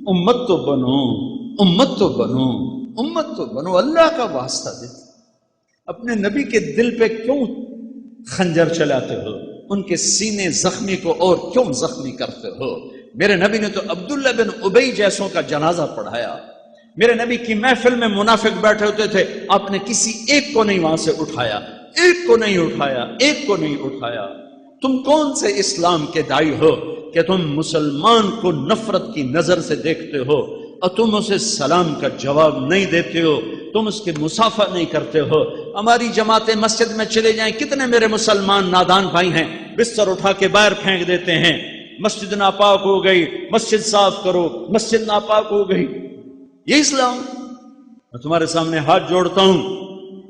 امت تو بنو، امت تو بنو، امت تو بنو، اللہ کا واسطہ دے۔ اپنے نبی کے دل پہ کیوں خنجر چلاتے ہو؟ ان کے سینے زخمی کو اور کیوں زخمی کرتے ہو؟ میرے نبی نے تو عبداللہ بن ابی جیسوں کا جنازہ پڑھایا۔ میرے نبی کی محفل میں منافق بیٹھے ہوتے تھے، آپ نے کسی ایک کو نہیں وہاں سے اٹھایا، ایک کو نہیں اٹھایا، ایک کو نہیں اٹھایا۔ تم کون سے اسلام کے داعی ہو کہ تم مسلمان کو نفرت کی نظر سے دیکھتے ہو اور تم اسے سلام کا جواب نہیں دیتے ہو، تم اس کے مصافحہ نہیں کرتے ہو؟ ہماری جماعتیں مسجد میں چلے جائیں، کتنے میرے مسلمان نادان بھائی ہیں بستر اٹھا کے باہر پھینک دیتے ہیں، مسجد ناپاک ہو گئی، مسجد صاف کرو، مسجد ناپاک ہو گئی۔ یہ اسلام؟ میں تمہارے سامنے ہاتھ جوڑتا ہوں،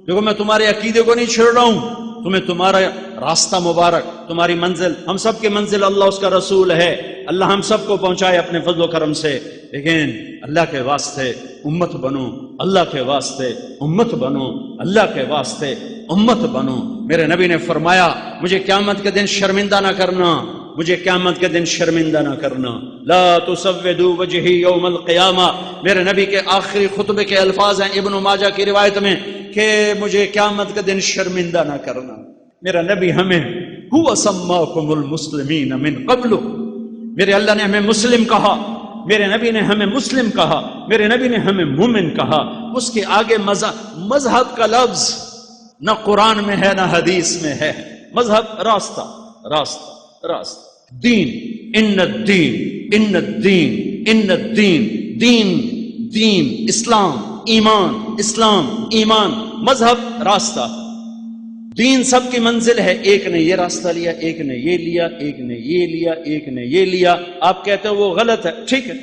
دیکھو میں تمہارے عقیدے کو نہیں چھیڑ رہا ہوں، تمہیں تمہارا راستہ مبارک، تمہاری منزل، ہم سب کی منزل اللہ اس کا رسول ہے، اللہ ہم سب کو پہنچائے اپنے فضل و کرم سے، لیکن اللہ کے واسطے امت بنو، اللہ کے واسطے امت بنو، اللہ کے واسطے امت بنو۔ میرے نبی نے فرمایا مجھے قیامت کے دن شرمندہ نہ کرنا، مجھے قیامت کے دن شرمندہ نہ کرنا، لا تسودوا وجہی یوم القیامہ۔ میرے نبی کے آخری خطبے کے الفاظ ہیں ابن ماجہ کی روایت میں کہ مجھے قیامت کے دن شرمندہ نہ کرنا۔ میرا نبی ہمیں هو سماکم المسلمین من قبل، میرے اللہ نے ہمیں مسلم کہا، میرے نبی نے ہمیں مسلم کہا، میرے نبی نے ہمیں مومن کہا۔ اس کے آگے مذہب کا لفظ نہ قرآن میں ہے نہ حدیث میں ہے۔ مذہب راستہ، راستہ، راستہ، دین، ان الدین، ان الدین، ان الدین، دین، دین، اسلام، ایمان، اسلام، ایمان، مذہب، راستہ۔ دین سب کی منزل ہے، ایک نے یہ راستہ لیا، ایک نے یہ لیا، ایک نے یہ لیا، ایک نے یہ لیا۔ آپ کہتے ہو وہ غلط ہے، ٹھیک ہے،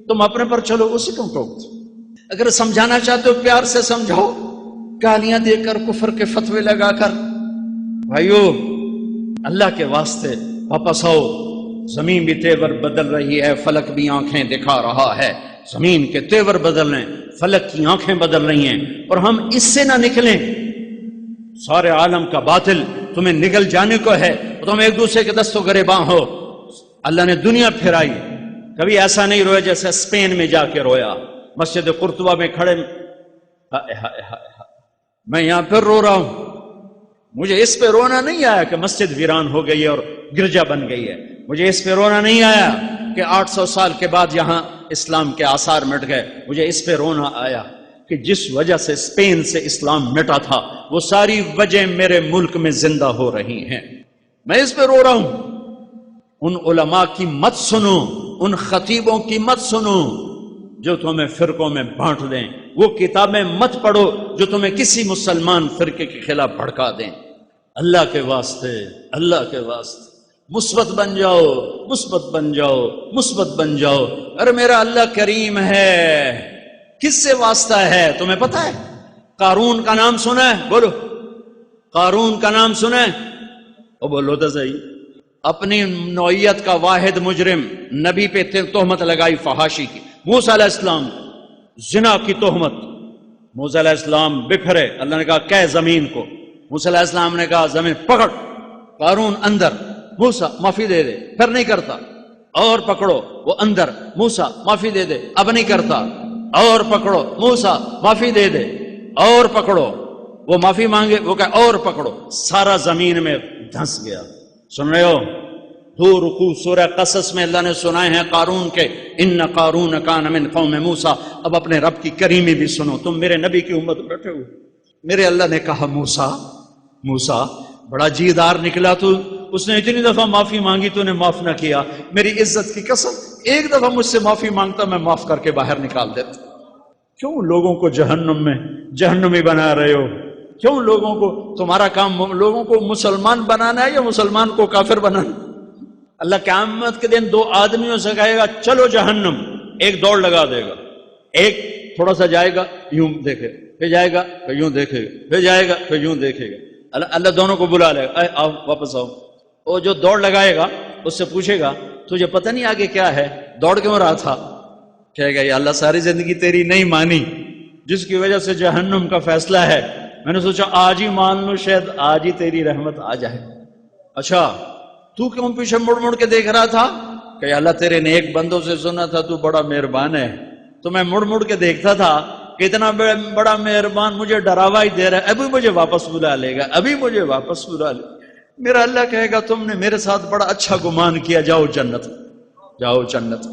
تم اپنے پر چلو، اسے کیوں ٹوکتے؟ اگر سمجھانا چاہتے ہو پیار سے سمجھاؤ، گالیاں دے کر، کفر کے فتوے لگا کر۔ بھائیو اللہ کے واسطے واپس آؤ، زمین بھی تیور بدل رہی ہے، فلک بھی آنکھیں دکھا رہا ہے، زمین کے تیور بدل رہے ہیں، فلک کی آنکھیں بدل رہی ہیں، اور ہم اس سے نہ نکلیں۔ سارے عالم کا باطل تمہیں نگل جانے کو ہے، تم ایک دوسرے کے دست و گریباں ہو۔ اللہ نے دنیا پھیرائی، کبھی ایسا نہیں رویا جیسے اسپین میں جا کے رویا، مسجد قرطبہ میں کھڑے، میں یہاں پھر رو رہا ہوں۔ مجھے اس پہ رونا نہیں آیا کہ مسجد ویران ہو گئی ہے اور گرجا بن گئی ہے، مجھے اس پہ رونا نہیں آیا کہ 800 سال کے بعد یہاں اسلام کے آثار مٹ گئے، مجھے اس پہ رونا آیا کہ جس وجہ سے اسپین سے اسلام مٹا تھا وہ ساری وجہ میرے ملک میں زندہ ہو رہی ہیں۔ میں اس پہ رو رہا ہوں۔ ان علماء کی مت سنو، ان خطیبوں کی مت سنو جو تمہیں فرقوں میں بانٹ دیں، وہ کتابیں مت پڑھو جو تمہیں کسی مسلمان فرقے کے خلاف بھڑکا دیں۔ اللہ کے واسطے، اللہ کے واسطے مثبت بن جاؤ، مثبت بن جاؤ، مثبت بن جاؤ۔ ارے میرا اللہ کریم ہے، کس سے واسطہ ہے تمہیں پتہ ہے؟ قارون کا نام سنا ہے؟ بولو، قارون کا نام سنا ہے؟ او بولو تو صحیح۔ اپنی نوعیت کا واحد مجرم، نبی پہ تہمت لگائی فحاشی کی، موسیٰ علیہ السلام زنا کی تہمت، موسیٰ علیہ السلام بکھرے، اللہ نے کہا کہ زمین کو، موسیٰ علیہ السلام نے کہا زمین پکڑ، قارون اندر، موسیٰ معافی دے دے، پھر نہیں کرتا، اور پکڑو، وہ اندر، موسیٰ معافی دے دے، اب نہیں کرتا، اور پکڑو، موسیٰ معافی دے دے، اور پکڑو، وہ معافی مانگے، وہ کہ اور پکڑو، سارا زمین میں دھنس گیا۔ سن رہے ہو؟ دو رکوع سورہ قصص میں اللہ نے سنائے ہیں قارون کے، ان قارون کان من قوم موسیٰ۔ اب اپنے رب کی کریمی بھی سنو، تم میرے نبی کی امت بیٹھے ہو۔ میرے اللہ نے کہا موسیٰ، موسیٰ بڑا جیدار نکلا تو، اس نے اتنی دفعہ معافی مانگی تو نے معاف نہ کیا، میری عزت کی قسم ایک دفعہ مجھ سے معافی مانگتا میں معاف کر کے باہر نکال دیتا۔ کیوں لوگوں کو جہنم میں جہنمی بنا رہے ہو؟ کیوں لوگوں کو، تمہارا کام لوگوں کو مسلمان بنانا ہے یا مسلمان کو کافر بنانا؟ اللہ قیامت کے دن دو آدمیوں سے کہے گا چلو جہنم، ایک دوڑ لگا دے گا، ایک تھوڑا سا جائے گا یوں دیکھے، پھر جائے گا پھر یوں دیکھے گا، پھر جائے گا پھر یوں دیکھے گا۔ اللہ دونوں کو بلا لے گا، اے آؤ واپس آؤ۔ وہ جو دوڑ لگائے گا اس سے پوچھے گا تجھے پتہ نہیں آگے کیا ہے، دوڑ کیوں رہا تھا؟ کہے گا یا اللہ ساری زندگی تیری نہیں مانی، جس کی وجہ سے جہنم کا فیصلہ ہے، میں نے سوچا آج ہی مان لوں، شاید آج ہی تیری رحمت آ جائے۔ اچھا تو کیوں پیچھے مڑ مڑ کے دیکھ رہا تھا؟ کہ اللہ تیرے نیک بندوں سے سنا تھا تو بڑا مہربان ہے، تو میں مڑ مڑ کے دیکھتا تھا کہ اتنا بڑا مہربان مجھے ڈراوا ہی دے رہا ہے، ابھی مجھے واپس بلا لے گا، ابھی مجھے واپس بلا لے گا۔ میرا اللہ کہے گا تم نے میرے ساتھ بڑا اچھا گمان کیا، جاؤ جنت، جاؤ جنت۔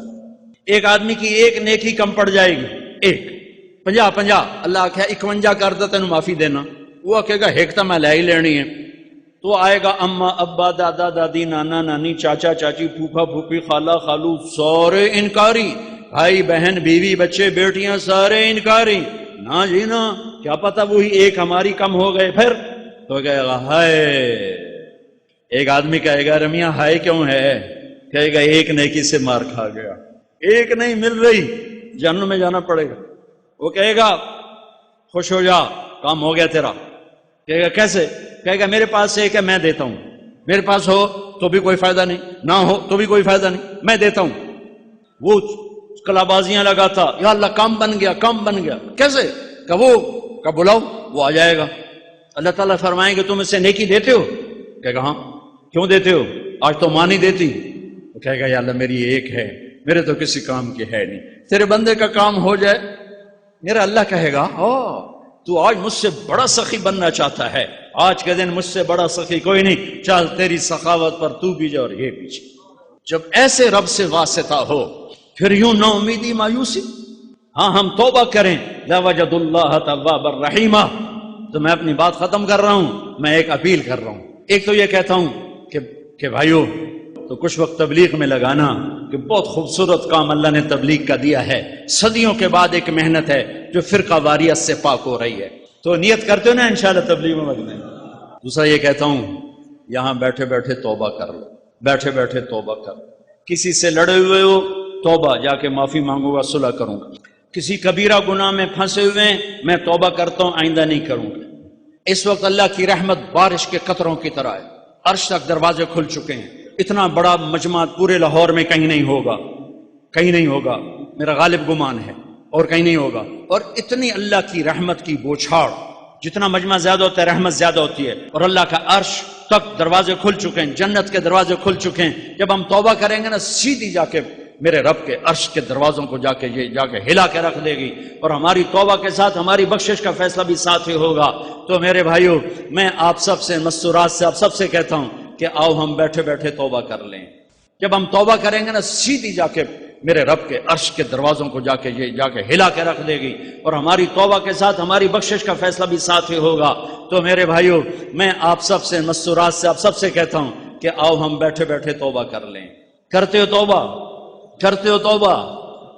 ایک آدمی کی ایک نیکی کم پڑ جائے گی، ایک 50 اللہ کہے 51 کر دے تینوں معافی دینا، وہ کہے گا ایک تو میں لے ہی لینی ہے، تو آئے گا اما ابا دادا دادی نانا نانی چاچا چاچی پھوپھا پھوپھی خالہ خالو سارے انکاری، بھائی بہن بیوی بچے بیٹیاں سارے انکاری، نہ جی نا، کیا پتہ وہی ایک ہماری کم ہو گئے، پھر تو کہے گا ہائے، ایک آدمی کہے گا رمیاں ہائے کیوں ہے، کہے گا ایک نیکی سے مار کھا گیا، ایک نہیں مل رہی، جہنم میں جانا پڑے گا۔ وہ کہے گا خوش ہو جا، کام ہو گیا تیرا، کہے گا کیسے، کہے گا میرے پاس ایک ہے میں دیتا ہوں، میرے پاس ہو تو بھی کوئی فائدہ نہیں، نہ ہو تو بھی کوئی فائدہ نہیں، میں دیتا ہوں۔ وہ کلابازیاں لگاتا، یا اللہ کام بن گیا، کام بن گیا، کیسے، کہ وہ کہ بلاؤ وہ آ جائے گا۔ اللہ تعالیٰ فرمائیں گے تم اسے نیکی دیتے ہو، کہے گا ہاں، کیوں دیتے ہو، آج تو ماں نہیں دیتی، وہ کہے گا یا اللہ میری ایک ہے، میرے تو کسی کام کی ہے نہیں، تیرے بندے کا کام ہو جائے۔ میرا اللہ کہے گا تو آج مجھ سے بڑا سخی بننا چاہتا ہے، آج کے دن مجھ سے بڑا سخی کوئی نہیں، چل تیری سخاوت پر تو بھی جا اور یہ بھی جا۔ جب ایسے رب سے واسطہ ہو پھر یوں نا امیدی مایوسی، ہاں ہم توبہ کریں، لَوَجَدُ اللَّهَ تَوَّابًا رَحِيمًا۔ تو میں اپنی بات ختم کر رہا ہوں، میں ایک اپیل کر رہا ہوں۔ ایک تو یہ کہتا ہوں کہ بھائیو تو کچھ وقت تبلیغ میں لگانا، کہ بہت خوبصورت کام اللہ نے تبلیغ کا دیا ہے، صدیوں کے بعد ایک محنت ہے جو فرقہ واریت سے پاک ہو رہی ہے، تو نیت کرتے ہو نا انشاءاللہ تبلیغ میں لگنے۔ دوسرا یہ کہتا ہوں یہاں بیٹھے بیٹھے توبہ کر لو، بیٹھے بیٹھے توبہ کر لو، کسی سے لڑے ہوئے ہو توبہ، جا کے معافی مانگوں گا، صلح کروں گا، کسی کبیرہ گناہ میں پھنسے ہوئے ہیں میں توبہ کرتا ہوں آئندہ نہیں کروں گا۔ اس وقت اللہ کی رحمت بارش کے قطروں کی طرح ہے، عرش تک دروازے کھل چکے ہیں، اتنا بڑا مجمع پورے لاہور میں کہیں نہیں ہوگا، کہیں نہیں ہوگا، میرا غالب گمان ہے، اور کہیں نہیں ہوگا، اور اتنی اللہ کی رحمت کی بوچھاڑ، جتنا مجمع زیادہ ہوتا ہے رحمت زیادہ ہوتی ہے، اور اللہ کا عرش تک دروازے کھل چکے ہیں، جنت کے دروازے کھل چکے ہیں۔ جب ہم توبہ کریں گے نا سیدھی جا کے میرے رب کے عرش کے دروازوں کو جا کے ہلا کے رکھ دے گی، اور ہماری توبہ کے ساتھ ہماری بخشش کا فیصلہ بھی ساتھ ہی ہوگا۔ تو میرے بھائیو میں آپ سب سے مستورات سے آپ سب سے کہتا ہوں کہ آؤ ہم بیٹھے بیٹھے توبہ کر لیں۔ جب ہم توبہ کریں گے نا سیدھی جا کے میرے رب کے عرش کے دروازوں کو جا کے ہلا کے رکھ دے گی، اور ہماری توبہ کے ساتھ ہماری بخشش کا فیصلہ بھی ساتھ ہی ہوگا۔ تو میرے بھائیو میں آپ سب سے مستورات سے آپ سب سے کہتا ہوں کہ آؤ ہم بیٹھے بیٹھے توبہ کر لیں۔ کرتے ہو توبہ، کرتے ہو توبہ،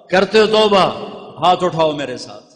کرتے ہو توبہ، ہاتھ اٹھاؤ میرے ساتھ۔